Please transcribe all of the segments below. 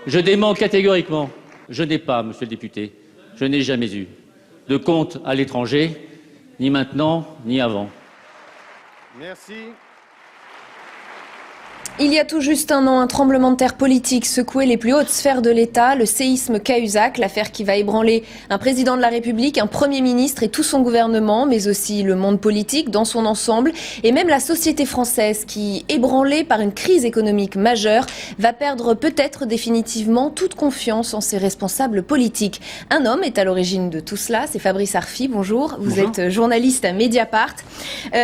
Je dément catégoriquement. Je n'ai pas, monsieur le député, je n'ai jamais eu de compte à l'étranger, ni maintenant, ni avant. Merci. Il y a tout juste un an, un tremblement de terre politique secouait les plus hautes sphères de l'État, le séisme Cahuzac, l'affaire qui va ébranler un président de la République, un Premier ministre et tout son gouvernement, mais aussi le monde politique dans son ensemble, et même la société française qui, ébranlée par une crise économique majeure, va perdre peut-être définitivement toute confiance en ses responsables politiques. Un homme est à l'origine de tout cela, c'est Fabrice Arfi, bonjour. Vous êtes journaliste à Mediapart.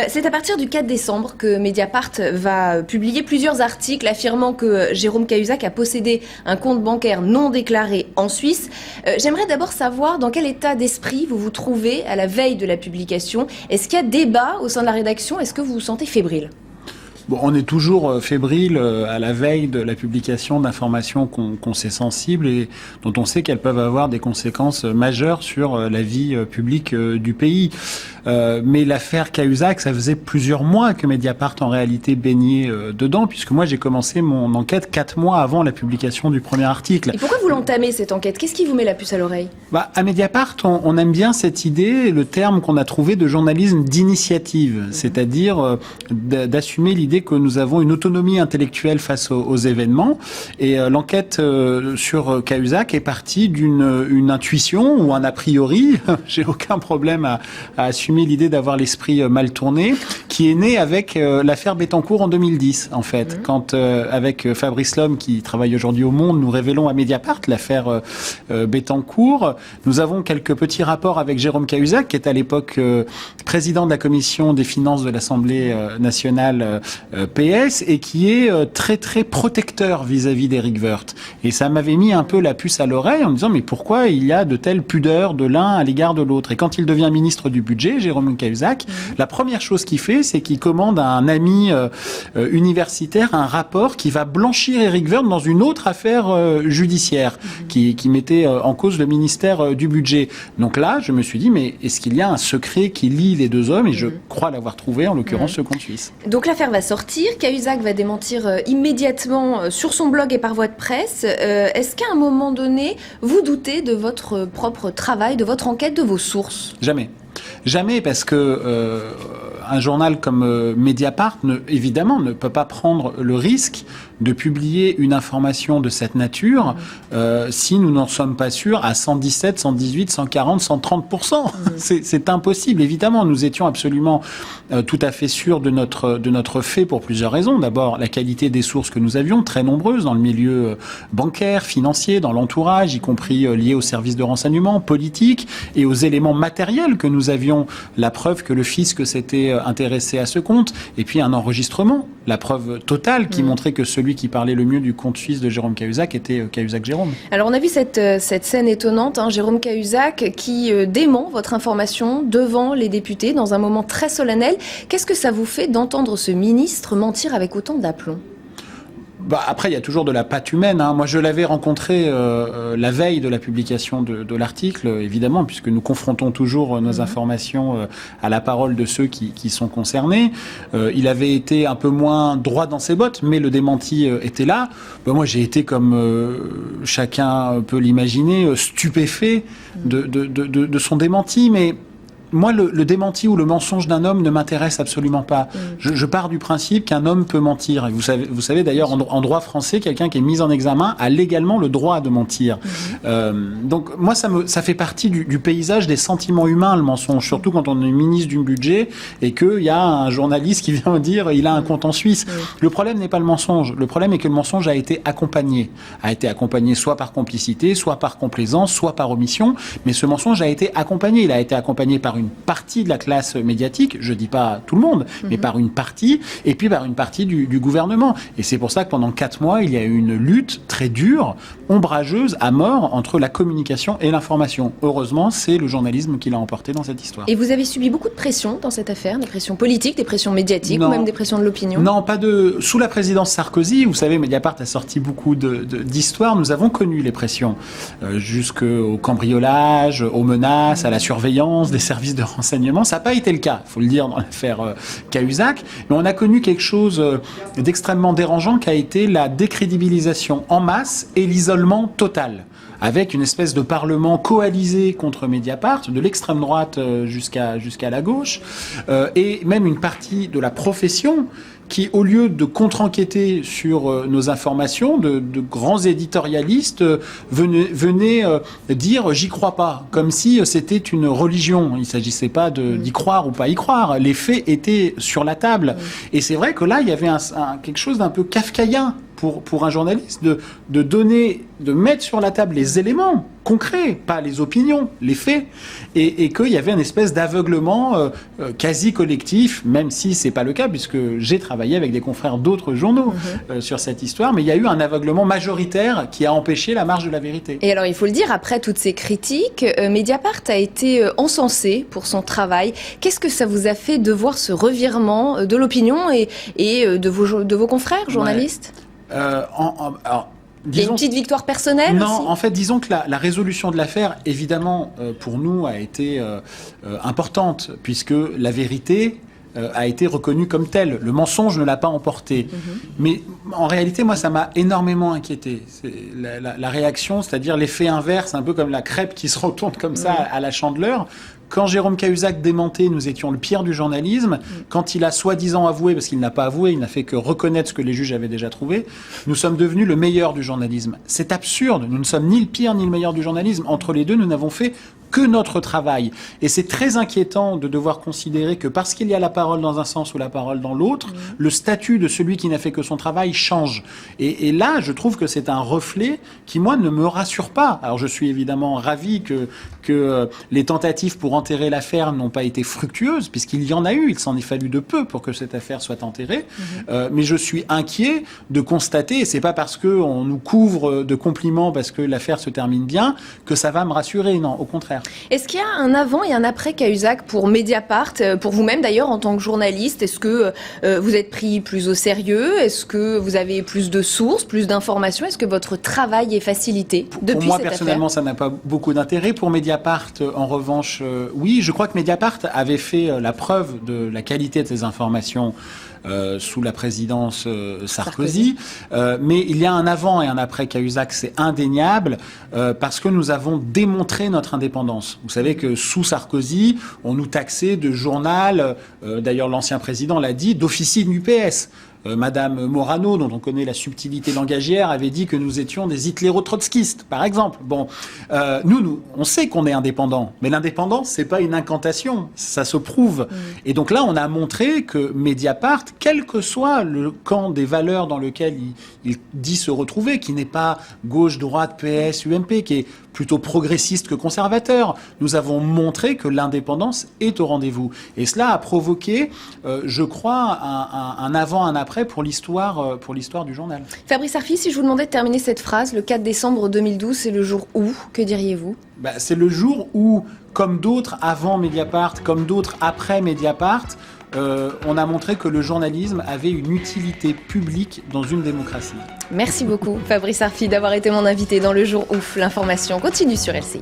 C'est à partir du 4 décembre que Mediapart va publier plusieurs article affirmant que Jérôme Cahuzac a possédé un compte bancaire non déclaré en Suisse. J'aimerais d'abord savoir dans quel état d'esprit vous vous trouvez à la veille de la publication. Est-ce qu'il y a débat au sein de la rédaction? Est-ce que vous vous sentez fébrile? Bon, on est toujours fébrile à la veille de la publication d'informations qu'on sait sensibles et dont on sait qu'elles peuvent avoir des conséquences majeures sur la vie publique du pays. Mais l'affaire Cahuzac, ça faisait plusieurs mois que Mediapart en réalité baignait dedans, puisque moi j'ai commencé mon enquête 4 mois avant la publication du premier article. Et pourquoi vous l'entamez cette enquête? Qu'est-ce qui vous met la puce à l'oreille? À Mediapart, on aime bien cette idée, le terme qu'on a trouvé de journalisme d'initiative, c'est-à-dire d'assumer l'idée que nous avons une autonomie intellectuelle face aux événements. Et l'enquête sur Cahuzac est partie d'une intuition ou un a priori, j'ai aucun problème à assumer l'idée d'avoir l'esprit mal tourné, qui est née avec l'affaire Bettencourt en 2010, en fait. Quand, avec Fabrice Lhomme, qui travaille aujourd'hui au Monde, nous révélons à Mediapart l'affaire Bettencourt. Nous avons quelques petits rapports avec Jérôme Cahuzac, qui est à l'époque président de la commission des finances de l'Assemblée nationale PS, et qui est très très protecteur vis-à-vis d'Éric Woerth. Et ça m'avait mis un peu la puce à l'oreille en me disant mais pourquoi il y a de telles pudeurs de l'un à l'égard de l'autre? Et quand il devient ministre du budget, Jérôme Cahuzac, la première chose qu'il fait, c'est qu'il commande à un ami universitaire un rapport qui va blanchir Éric Woerth dans une autre affaire judiciaire qui mettait en cause le ministère du budget. Donc là, je me suis dit, mais est-ce qu'il y a un secret qui lie les deux hommes? Et je crois l'avoir trouvé, en l'occurrence, ce compte suisse. Donc l'affaire va sortir, Cahuzac va démentir immédiatement sur son blog et par voie de presse. Est-ce qu'à un moment donné, vous doutez de votre propre travail, de votre enquête, de vos sources? Jamais. Jamais, parce que un journal comme Mediapart, évidemment, ne peut pas prendre le risque de publier une information de cette nature si nous n'en sommes pas sûrs à 117, 118, 140, 130%. C'est impossible. Évidemment, nous étions absolument tout à fait sûrs de notre fait pour plusieurs raisons. D'abord, la qualité des sources que nous avions, très nombreuses dans le milieu bancaire, financier, dans l'entourage, y compris liés aux services de renseignement, politique, et aux éléments matériels que nous avions, la preuve que le fisc s'était intéressé à ce compte, et puis un enregistrement, la preuve totale qui montrait que celui qui parlait le mieux du compte suisse de Jérôme Cahuzac était Cahuzac Jérôme. Alors on a vu cette scène étonnante, Jérôme Cahuzac qui dément votre information devant les députés dans un moment très solennel. Qu'est-ce que ça vous fait d'entendre ce ministre mentir avec autant d'aplomb ? Après, il y a toujours de la patte humaine. Moi, je l'avais rencontré la veille de la publication de l'article, évidemment, puisque nous confrontons toujours nos informations à la parole de ceux qui sont concernés. Il avait été un peu moins droit dans ses bottes, mais le démenti était là. Moi, j'ai été, comme chacun peut l'imaginer, stupéfait de son démenti, mais... Moi, le démenti ou le mensonge d'un homme ne m'intéresse absolument pas. Je pars du principe qu'un homme peut mentir. Et vous savez d'ailleurs, en droit français, quelqu'un qui est mis en examen a légalement le droit de mentir. Donc moi, ça fait partie du paysage des sentiments humains, le mensonge. Surtout quand on est ministre du budget et qu'il y a un journaliste qui vient dire il a un compte en Suisse. Le problème n'est pas le mensonge. Le problème est que le mensonge a été accompagné. A été accompagné soit par complicité, soit par complaisance, soit par omission. Mais ce mensonge a été accompagné. Il a été accompagné par une partie de la classe médiatique, je dis pas tout le monde, mais par une partie, et puis par une partie du gouvernement. Et c'est pour ça que pendant 4 mois, il y a eu une lutte très dure, ombrageuse, à mort, entre la communication et l'information. Heureusement, c'est le journalisme qui l'a emporté dans cette histoire. Et vous avez subi beaucoup de pression dans cette affaire, des pressions politiques, des pressions médiatiques, ou même des pressions de l'opinion? Non, pas de... Sous la présidence Sarkozy, vous savez, Mediapart a sorti beaucoup d'histoires, nous avons connu les pressions, jusqu'au cambriolage, aux menaces, à la surveillance des services services de renseignement. Ça n'a pas été le cas, il faut le dire, dans l'affaire Cahuzac. Mais on a connu quelque chose d'extrêmement dérangeant qui a été la décrédibilisation en masse et l'isolement total, avec une espèce de parlement coalisé contre Mediapart, de l'extrême droite jusqu'à la gauche, et même une partie de la profession qui, au lieu de contre-enquêter sur nos informations, de grands éditorialistes venaient dire « j'y crois pas », comme si c'était une religion. Il ne s'agissait pas d'y croire ou pas y croire. Les faits étaient sur la table. Et c'est vrai que là, il y avait quelque chose d'un peu kafkaïen pour un journaliste de mettre sur la table les éléments concrets, pas les opinions, les faits, et qu'il y avait une espèce d'aveuglement quasi collectif, même si c'est pas le cas, puisque j'ai travaillé avec des confrères d'autres journaux sur cette histoire, mais il y a eu un aveuglement majoritaire qui a empêché la marche de la vérité. Et alors, il faut le dire, après toutes ces critiques, Mediapart a été encensé pour son travail. Qu'est-ce que ça vous a fait de voir ce revirement de l'opinion et de vos confrères journalistes ? Alors, il y a une petite victoire personnelle Non, aussi. En fait, disons que la résolution de l'affaire, évidemment, pour nous, a été importante, puisque la vérité a été reconnue comme telle. Le mensonge ne l'a pas emporté. Mais en réalité, moi, ça m'a énormément inquiété. C'est la réaction, c'est-à-dire l'effet inverse, un peu comme la crêpe qui se retourne comme ça à la Chandeleur. Quand Jérôme Cahuzac démentait, nous étions le pire du journalisme. Quand il a soi-disant avoué, parce qu'il n'a pas avoué, il n'a fait que reconnaître ce que les juges avaient déjà trouvé, nous sommes devenus le meilleur du journalisme. C'est absurde. Nous ne sommes ni le pire ni le meilleur du journalisme. Entre les deux, nous n'avons fait que notre travail. Et c'est très inquiétant de devoir considérer que parce qu'il y a la parole dans un sens ou la parole dans l'autre, le statut de celui qui n'a fait que son travail change. Et là, je trouve que c'est un reflet qui, moi, ne me rassure pas. Alors, je suis évidemment ravi que les tentatives pour enterrer l'affaire n'ont pas été fructueuses, puisqu'il y en a eu. Il s'en est fallu de peu pour que cette affaire soit enterrée. Mais je suis inquiet de constater, et c'est pas parce qu'on nous couvre de compliments parce que l'affaire se termine bien, que ça va me rassurer. Non, au contraire. Est-ce qu'il y a un avant et un après Cahuzac pour Mediapart, pour vous-même d'ailleurs en tant que journaliste? Est-ce que vous êtes pris plus au sérieux? Est-ce que vous avez plus de sources, plus d'informations? Est-ce que votre travail est facilité depuis pour moi, cette personnellement, affaire? ça n'a pas beaucoup d'intérêt. Pour Mediapart, en revanche, oui, je crois que Mediapart avait fait la preuve de la qualité de ses informations sous la présidence Sarkozy. Mais il y a un avant et un après Cahuzac, c'est indéniable, parce que nous avons démontré notre indépendance. Vous savez que sous Sarkozy, on nous taxait de journal, d'ailleurs l'ancien président l'a dit, d'officine UPS. Madame Morano, dont on connaît la subtilité langagière, avait dit que nous étions des hitléro-trotskistes, par exemple. Bon, nous, on sait qu'on est indépendant, mais l'indépendance, c'est pas une incantation, ça se prouve. Et donc là, on a montré que Mediapart, quel que soit le camp des valeurs dans lequel il dit se retrouver, qui n'est pas gauche, droite, PS, UMP, qui est plutôt progressiste que conservateur, nous avons montré que l'indépendance est au rendez-vous. Et cela a provoqué, je crois, un avant, un après pour l'histoire du journal. Fabrice Arfi, si je vous demandais de terminer cette phrase, le 4 décembre 2012, c'est le jour où, que diriez-vous? C'est le jour où, comme d'autres avant Mediapart, comme d'autres après Mediapart, on a montré que le journalisme avait une utilité publique dans une démocratie. Merci beaucoup, Fabrice Arfi, d'avoir été mon invité dans le jour ouf. L'information continue sur LCI.